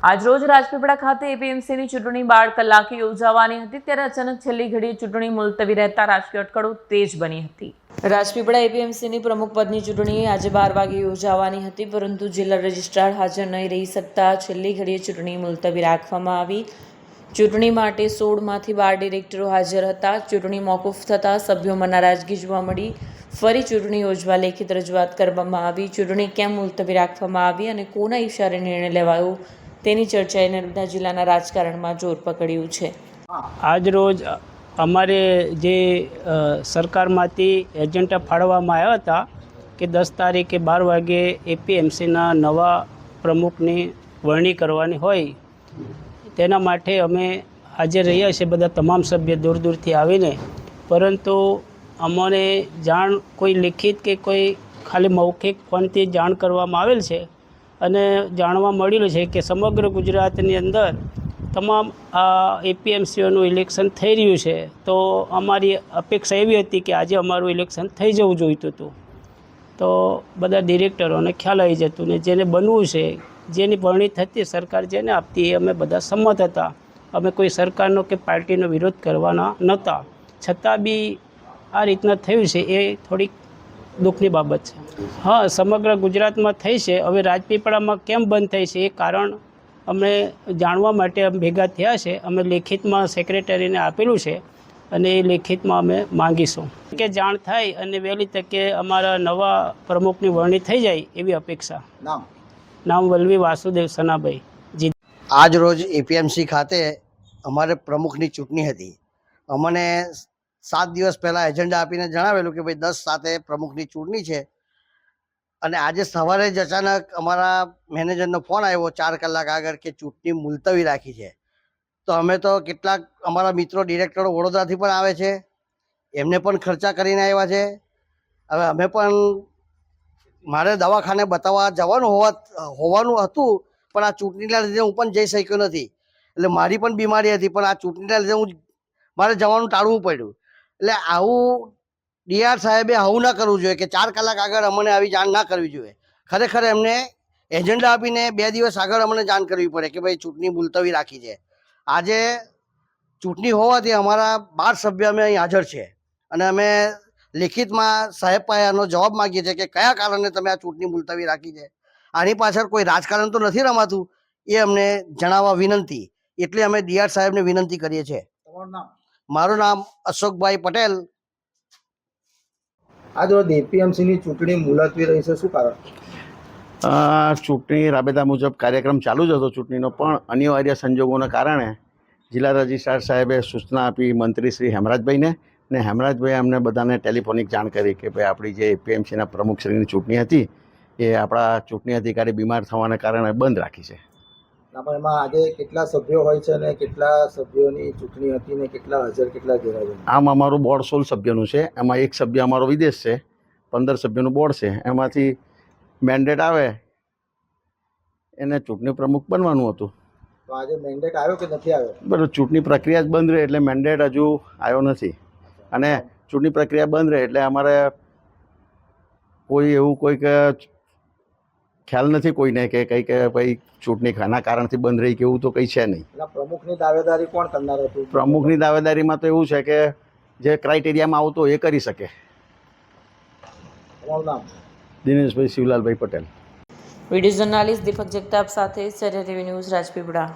આજરોજ રાજપીપળા ખાતે એપીએમસીની ચૂંટણી 12 કલાકે યોજાવાની હતી, ત્યારે અચાનક છેલ્લી ઘડીએ ચૂંટણી મુલતવી રહેતા રાજકીય અટકળો તેજ બની હતી। રાજપીપળા એપીએમસીની પ્રમુખ પદની ચૂંટણી આજે 12 વાગે યોજાવાની હતી, પરંતુ જિલ્લા રજિસ્ટ્રાર હાજર નહીં રહી શકતા છેલ્લી ઘડીએ ચૂંટણી મુલતવી રાખવામાં આવી। ચૂંટણી માટે 16માંથી 12 ડિરેક્ટરો હાજર હતા। ચૂંટણી મોકૂફ થતાં સભ્યોમાં નારાજગી જોવા મળી। ફરી ચૂંટણી યોજવા લેખિત રજૂઆત કરવામાં આવી। ચૂંટણી કેમ મુલતવી રાખવામાં આવી અને કોના ઇશારે નિર્ણય લેવાયો તેની ચર્ચાએ નર્મદા જિલ્લાના રાજકારણમાં જોર પકડ્યું છે। આજ રોજ અમારે જે સરકારમાંથી એજન્ડા ફાળવવામાં આવ્યા હતા કે 10 તારીખે 12 વાગે એપીએમસીના નવા પ્રમુખની વરણી કરવાની હોય, તેના માટે અમે હાજર રહ્યા છીએ બધા તમામ સભ્ય દૂર દૂરથી આવીને, પરંતુ અમને જાણ કોઈ લિખિત કે કોઈ ખાલી મૌખિક ફોનથી જાણ કરવામાં આવેલ છે અને જાણવા મળેલું છે કે સમગ્ર ગુજરાતની અંદર તમામ એપીએમસીઓનું ઇલેક્શન થઈ રહ્યું છે। તો અમારી અપેક્ષા એવી હતી કે આજે અમારું ઇલેક્શન થઈ જવું જોઈતું હતું, તો બધા ડિરેક્ટરોને ખ્યાલ આવી જતું ને જેને બનવું છે, જેની વરણી થતી સરકાર જેને આપતી એ અમે બધા સંમત હતા। અમે કોઈ સરકારનો કે પાર્ટીનો વિરોધ કરવાના નહોતા, છતાં બી આ રીતના થયું છે એ થોડીક દુઃખની બાબત છે। હા, સમગ્ર ગુજરાતમાં થઈ છે। હવે રાજપીપળામાં કેમ બંધ થઈ છે એ કારણ અમને જાણવા માટે અમે ભેગા થયા છે। અમે લેખિતમાં સેક્રેટરીને આપેલું છે અને એ લેખિતમાં અમે માંગીશું કે જાણ થાય અને વહેલી તકે અમારા નવા પ્રમુખની વરણી થઈ જાય એવી અપેક્ષા। નામ વલ્લવી વાસુદેવ સનાભાઈ જી। આજ રોજ એપીએમસી ખાતે અમારે પ્રમુખની ચૂંટણી હતી। અમને 7 દિવસ પહેલાં એજન્ડા આપીને જણાવેલું કે ભાઈ 10/7 પ્રમુખની ચૂંટણી છે અને આજે સવારે જ અચાનક અમારા મેનેજરનો ફોન આવ્યો 4 કલાક આગળ કે ચૂંટણી મુલતવી રાખી છે। તો અમે તો કેટલાક અમારા મિત્રો ડિરેક્ટરો વડોદરાથી પણ આવે છે, એમને પણ ખર્ચા કરીને આવ્યા છે। હવે અમે પણ મારે દવાખાને બતાવવા જવાનું હોવાનું હતું, પણ આ ચૂંટણીના લીધે હું પણ જઈ શક્યો નથી। એટલે મારી પણ બીમારી હતી, પણ આ ચૂંટણીના લીધે મારે જવાનું ટાળવું પડ્યું। એટલે આવું ડીઆર સાહેબે આવું ના કરવું જોઈએ કે 4 કલાક આગળ અમને આવી જાણ ના કરવી જોઈએ। ખરેખર એમને એજન્ડા આપીને 2 દિવસ આગળ અમને જાણ કરવી પડે કે ભાઈ ચૂંટણી મુલતવી રાખી છે। આજે ચૂંટણી હોવાથી અમારા 12 સભ્ય અમે અહીં હાજર છે અને અમે લેખિતમાં સાહેબ પાસે આનો જવાબ માગીએ છીએ કે કયા કારણે તમે આ ચૂંટણી મુલતવી રાખી છે। આની પાછળ કોઈ રાજકારણ તો નથી રમાતું એ અમને જણાવવા વિનંતી। એટલે અમે ડીઆર સાહેબને વિનંતી કરીએ છીએ। મારું નામ અશોકભાઈ પટેલ। આજ રોજ એપીએમસીની ચૂંટણી મુલતવી રહી છે, શું કારણ? ચૂંટણી રાબેતા મુજબ કાર્યક્રમ ચાલુ જ હતો ચૂંટણીનો, પણ અનિવાર્ય સંજોગોના કારણે જિલ્લા રજિસ્ટ્રાર સાહેબે સૂચના આપી મંત્રી શ્રી હેમરાજભાઈને, ને હેમરાજભાઈએ અમને બધાને ટેલિફોનિક જાણ કરી કે ભાઈ આપણી જે એપીએમસીના પ્રમુખશ્રીની ચૂંટણી હતી એ આપણા ચૂંટણી અધિકારી બીમાર થવાને કારણે બંધ રાખી છે। પણ એમાં આજે કેટલા સભ્યો હોય છે અને કેટલા સભ્યોની ચૂંટણી હતી ને કેટલા હાજર કેટલા ગેરહાજર? આમ અમારું બોર્ડ 16 સભ્યોનું છે, એમાં એક સભ્ય અમારો વિદેશ છે, 15 સભ્યોનું બોર્ડ છે। એમાંથી મેન્ડેટ આવે એને ચૂંટણી પ્રમુખ બનવાનું હતું। તો આજે મેન્ડેટ આવ્યો કે નથી આવ્યો? બરાબર, ચૂંટણી પ્રક્રિયા જ બંધ રહે એટલે મેન્ડેટ હજુ આવ્યો નથી, અને ચૂંટણી પ્રક્રિયા બંધ રહે એટલે અમારે કોઈ એવું કોઈ કે ખ્યાલ નથી કોઈને કે કંઈ કે ભાઈ ચૂંટણી ખાના કારણથી બંધ રહી કે એવું તો કંઈ છે નહીં। પ્રમુખની દાવેદારી કોણ કરનાર હતું? પ્રમુખની દાવેદારીમાં તો એવું છે કે જે ક્રાઇટેરિયામાં આવતો એ કરી શકે। તમારું નામ? દિનેશભાઈ શિવલાલભાઈ પટેલ। વિડીયો જર્નાલિસ્ટ દીપક જગતાપ સાથે સરેરી ન્યૂઝ રાજપીપળા।